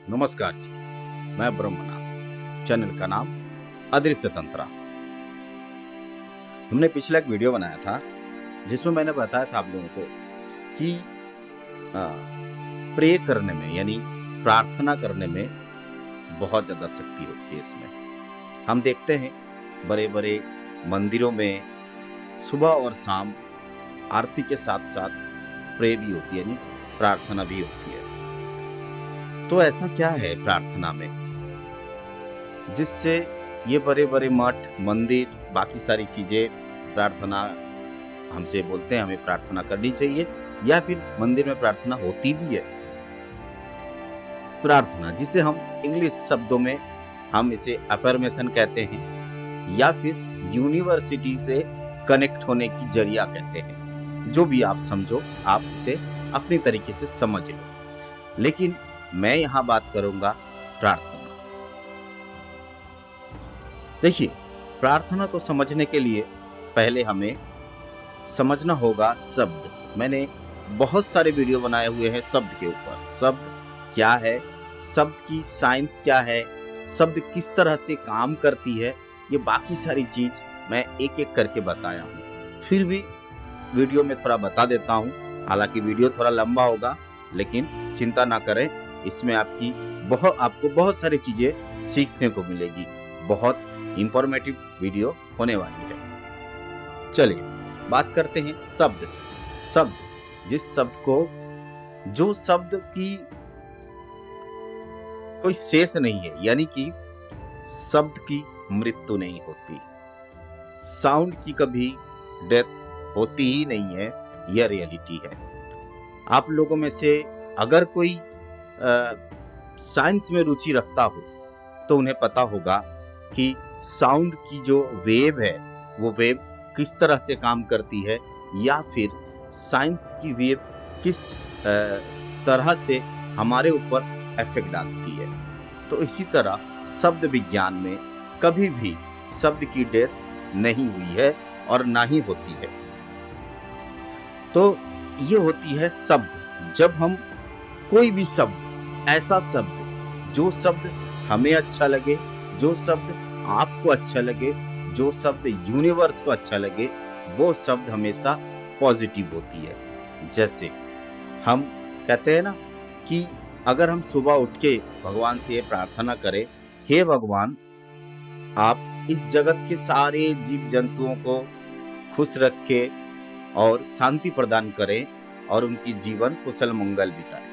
नमस्कार जी, मैं ब्रह्मनाथ। चैनल का नाम अदृश्य तंत्रा। हमने पिछला एक वीडियो बनाया था जिसमें मैंने बताया था आप लोगों को कि प्रे करने में यानी प्रार्थना करने में बहुत ज़्यादा शक्ति होती है। इसमें हम देखते हैं बड़े बड़े मंदिरों में सुबह और शाम आरती के साथ साथ प्रे भी होती है, यानी प्रार्थना भी होती है। तो ऐसा क्या है प्रार्थना में जिससे ये बड़े बड़े मठ, मंदिर, बाकी सारी चीजें प्रार्थना हमसे बोलते हैं हमें प्रार्थना करनी चाहिए, या फिर मंदिर में प्रार्थना होती भी है। प्रार्थना जिसे हम इंग्लिश शब्दों में हम इसे अफर्मेशन कहते हैं, या फिर यूनिवर्सिटी से कनेक्ट होने की जरिया कहते हैं। जो भी आप समझो, आप इसे अपनी तरीके से समझ लो, लेकिन मैं यहां बात करूंगा प्रार्थना। देखिए, प्रार्थना को समझने के लिए पहले हमें समझना होगा शब्द। मैंने बहुत सारे वीडियो बनाए हुए हैं शब्द के ऊपर। शब्द क्या है, शब्द की साइंस क्या है, शब्द किस तरह से काम करती है, ये बाकी सारी चीज मैं एक एक करके बताया हूँ। फिर भी वीडियो में थोड़ा बता देता हूँ। हालांकि वीडियो थोड़ा लंबा होगा, लेकिन चिंता ना करें, इसमें आपको बहुत सारी चीजें सीखने को मिलेगी। बहुत इंफॉर्मेटिव वीडियो होने वाली है। चलिए बात करते हैं शब्द। शब्द जो शब्द की कोई शेष नहीं है, यानी कि शब्द की मृत्यु नहीं होती, साउंड की कभी डेथ होती ही नहीं है, यह रियलिटी है। आप लोगों में से अगर कोई साइंस में रुचि रखता हो तो उन्हें पता होगा कि साउंड की जो वेव है वो वेव किस तरह से काम करती है, या फिर साइंस की वेव किस तरह से हमारे ऊपर इफेक्ट डालती है। तो इसी तरह शब्द विज्ञान में कभी भी शब्द की डेथ नहीं हुई है और ना ही होती है। तो ये होती है शब्द। जब हम कोई भी शब्द, ऐसा शब्द, जो शब्द हमें अच्छा लगे, जो शब्द आपको अच्छा लगे, जो शब्द यूनिवर्स को अच्छा लगे, वो शब्द हमेशा पॉजिटिव होती है। जैसे हम कहते हैं ना कि अगर हम सुबह उठ के भगवान से ये प्रार्थना करें, हे भगवान, आप इस जगत के सारे जीव जंतुओं को खुश रखे और शांति प्रदान करें और उनकी जीवन कुशल मंगल बिताए।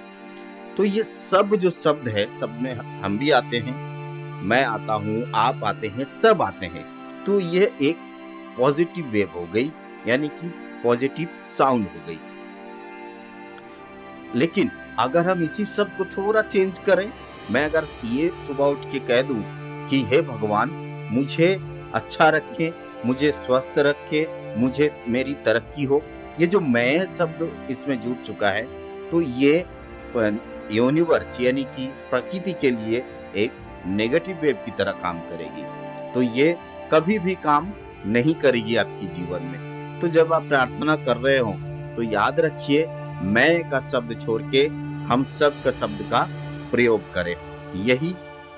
तो ये सब जो शब्द है, सब में हम भी आते हैं, मैं आता हूँ, आप आते हैं, सब आते हैं। तो ये एक पॉजिटिव वेव हो गई, यानी कि पॉजिटिव साउंड हो गई। लेकिन अगर हम इसी शब्द को थोड़ा चेंज करें, मैं अगर ये सुबह उठ के कह दूं कि हे भगवान, मुझे अच्छा रखे, मुझे स्वस्थ रखे, मुझे मेरी तरक्की हो, ये जो मैं शब्द इसमें जुड़ चुका है, तो ये यूनिवर्स यानी कि प्रकृति के लिए एक नेगेटिव वेव की तरह काम करेगी। तो ये कभी भी काम नहीं करेगी आपके जीवन में। तो जब आप प्रार्थना कर रहे हो तो याद रखिए, मैं का शब्द छोड़ के हम सब का शब्द का प्रयोग करें, यही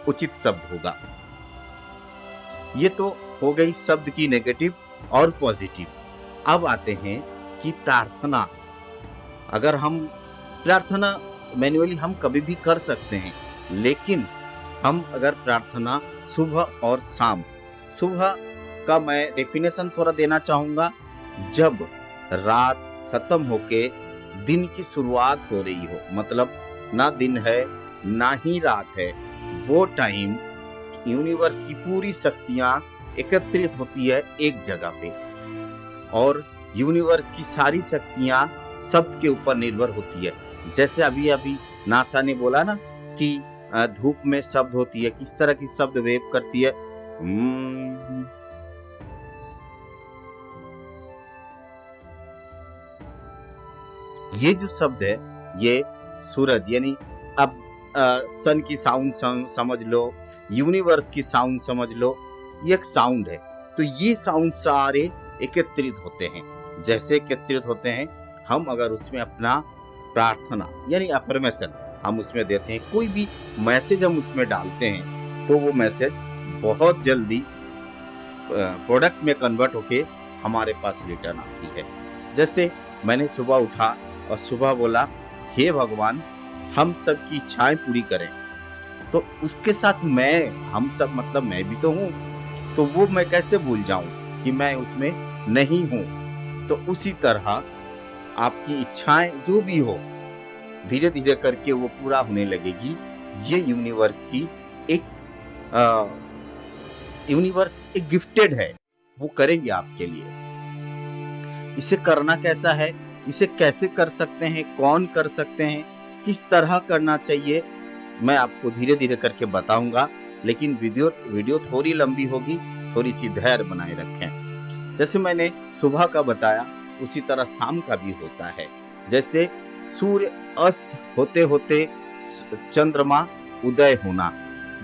उचित शब्द होगा। ये तो हो गई शब्द की नेगेटिव और पॉजिटिव। अब आते हैं कि प्रार्थना, अगर हम प्रार्थना मैन्युअली हम कभी भी कर सकते हैं, लेकिन हम अगर प्रार्थना सुबह और शाम, सुबह का मैं डेफिनेशन थोड़ा देना चाहूंगा, जब रात खत्म होके दिन की शुरुआत हो रही हो, मतलब ना दिन है ना ही रात है, वो टाइम यूनिवर्स की पूरी शक्तियां एकत्रित होती है एक जगह पे, और यूनिवर्स की सारी शक्तियां शब्द के ऊपर निर्भर होती है। जैसे अभी अभी नासा ने बोला ना कि धूप में शब्द होती है, किस तरह की शब्द वेव करती है। ये जो शब्द है, ये सूरज यानी अब सन की साउंड समझ लो, यूनिवर्स की साउंड समझ लो, ये एक साउंड है। तो ये साउंड सारे एकत्रित होते हैं। जैसे एकत्रित होते हैं, हम अगर उसमें अपना प्रार्थना यानी अफर्मेशन हम उसमें देते हैं, कोई भी मैसेज हम उसमें डालते हैं तो वो मैसेज बहुत जल्दी प्रोडक्ट में कन्वर्ट होके हमारे पास रिटर्न आती है। जैसे मैंने सुबह उठा और सुबह बोला, हे भगवान हम सब की इच्छाएं पूरी करें, तो उसके साथ हम सब मतलब मैं भी तो हूँ, तो वो मैं कैसे भूल जाऊं कि मैं उसमें नहीं हूँ। तो उसी तरह आपकी इच्छाएं जो भी हो, धीरे धीरे करके वो पूरा होने लगेगी। ये यूनिवर्स की यूनिवर्स एक गिफ्टेड है, वो करेंगे आपके लिए। इसे करना कैसा है, इसे कैसे कर सकते हैं, कौन कर सकते हैं, किस तरह करना चाहिए, मैं आपको धीरे धीरे करके बताऊंगा। लेकिन वीडियो थोड़ी लंबी होगी, थोड़ी सी धैर्य बनाए रखें। जैसे मैंने सुबह का बताया, उसी तरह शाम का भी होता है। जैसे सूर्य अस्त होते होते चंद्रमा उदय होना,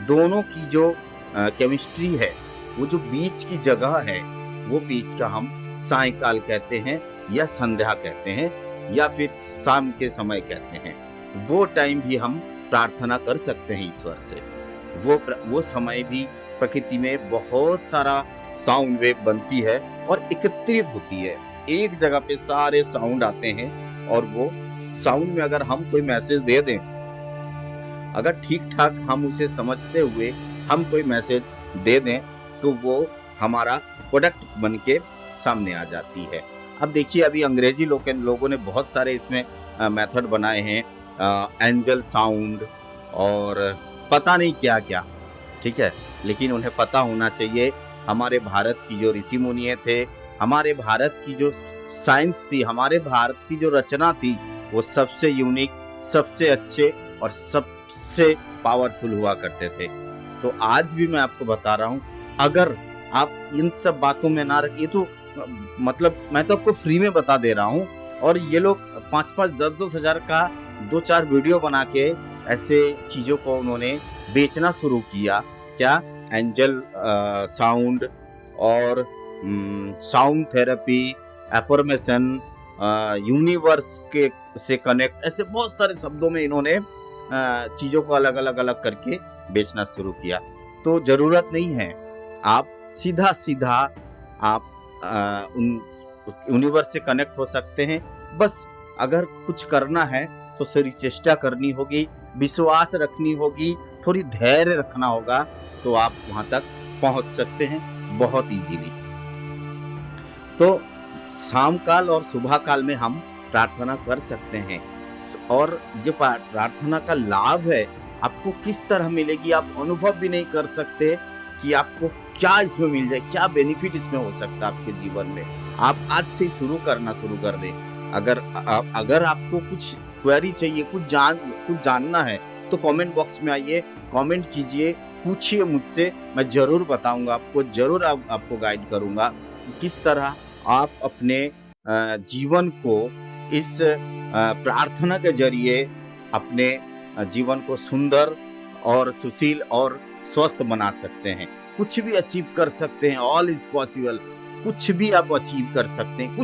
दोनों की जो केमिस्ट्री है, वो जो बीच की जगह है, वो बीच का हम सायंकाल कहते हैं या संध्या कहते हैं या फिर शाम के समय कहते हैं। वो टाइम भी हम प्रार्थना कर सकते हैं ईश्वर से। वो समय भी प्रकृति में बहुत सारा साउंड वेव बनती है और एकत्रित होती है, एक जगह पे सारे साउंड आते हैं और वो साउंड में अगर हम कोई मैसेज दे दें, अगर ठीक ठाक हम उसे समझते हुए हम कोई मैसेज दे दें, तो वो हमारा प्रोडक्ट बन के सामने आ जाती है। अब देखिए, अभी अंग्रेजी लोगों ने बहुत सारे इसमें मेथड बनाए हैं, एंजल साउंड और पता नहीं क्या क्या, ठीक है, लेकिन उन्हें पता होना चाहिए। हमारे भारत की जो ऋषि मुनि थे, हमारे भारत की जो साइंस थी, हमारे भारत की जो रचना थी, वो सबसे यूनिक, सबसे अच्छे और सबसे पावरफुल हुआ करते थे। तो आज भी मैं आपको बता रहा हूँ, अगर आप इन सब बातों में ना रखिए, तो मतलब मैं तो आपको फ्री में बता दे रहा हूँ, और ये लोग 5-5, 10-10 हजार का 2-4 वीडियो बना के ऐसे चीजों को उन्होंने बेचना शुरू किया। क्या? एंजल साउंड और साउंड थेरेपी, एफर्मेशन, यूनिवर्स के से कनेक्ट, ऐसे बहुत सारे शब्दों में इन्होंने चीजों को अलग अलग करके बेचना शुरू किया। तो जरूरत नहीं है, आप सीधा सीधा आप उन यूनिवर्स से कनेक्ट हो सकते हैं। बस अगर कुछ करना है तो सारी चेष्टा करनी होगी, विश्वास रखनी होगी, थोड़ी धैर्य रखना होगा, तो आप वहां तक पहुंच सकते हैं बहुत इजीली। तो शाम काल और सुबह काल में हम प्रार्थना कर सकते हैं, और जो प्रार्थना का लाभ है आपको किस तरह मिलेगी, आप अनुभव भी नहीं कर सकते कि आपको क्या इसमें मिल जाए, क्या बेनिफिट इसमें हो सकता है आपके जीवन में। आप आज से ही शुरू कर दें। अगर आपको कुछ क्वेरी चाहिए, कुछ जानना है, तो कमेंट बॉक्स में आइए, कमेंट कीजिए, पूछिए मुझसे, मैं जरूर बताऊंगा आपको, जरूर आपको गाइड करूंगा कि किस तरह आप अपने जीवन को इस प्रार्थना के जरिए अपने जीवन को सुंदर और सुशील और स्वस्थ बना सकते हैं। कुछ भी अचीव कर सकते हैं, ऑल इज पॉसिबल। कुछ भी आप अचीव कर सकते हैं,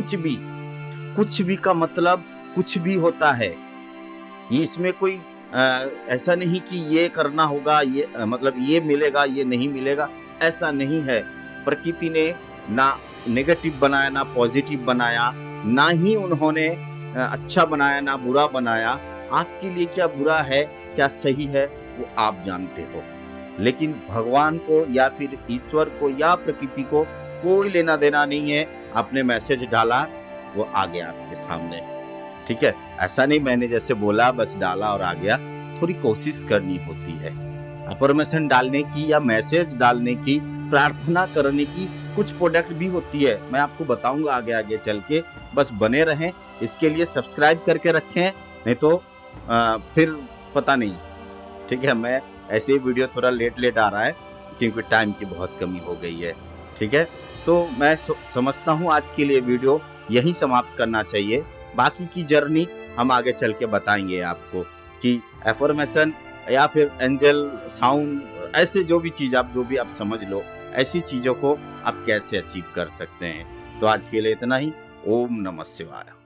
कुछ भी का मतलब कुछ भी होता है। इसमें कोई ऐसा नहीं कि ये करना होगा, ये मतलब ये मिलेगा, ये नहीं मिलेगा, ऐसा नहीं है। प्रकृति ने ना नेगेटिव बनाया, ना पॉजिटिव बनाया, ना ही उन्होंने अच्छा बनाया, ना बुरा बनाया। आपके लिए क्या बुरा है, क्या सही है, वो आप जानते हो। लेकिन भगवान को या फिर ईश्वर को या प्रकृति को कोई लेना देना नहीं है। आपने मैसेज डाला, वो आ गया आपके सामने, ठीक है। ऐसा नहीं मैंने जैसे बोला बस डाला और आ गया, थोड़ी कोशिश करनी होती है। अफर्मेशन डालने की या मैसेज डालने की, प्रार्थना करने की कुछ प्रोडक्ट भी होती है, मैं आपको बताऊंगा आगे चल के। बस बने रहें, इसके लिए सब्सक्राइब करके रखें, नहीं तो फिर पता नहीं, ठीक है। मैं ऐसे ही वीडियो थोड़ा लेट आ रहा है क्योंकि टाइम की बहुत कमी हो गई है, ठीक है। तो मैं समझता हूँ आज के लिए वीडियो यही समाप्त करना चाहिए। बाकी की जर्नी हम आगे चल के बताएंगे आपको कि एफर्मेशन या फिर एंजल साउंड, ऐसे जो भी आप समझ लो, ऐसी चीजों को आप कैसे अचीव कर सकते हैं। तो आज के लिए इतना ही। ओम नमः शिवाय।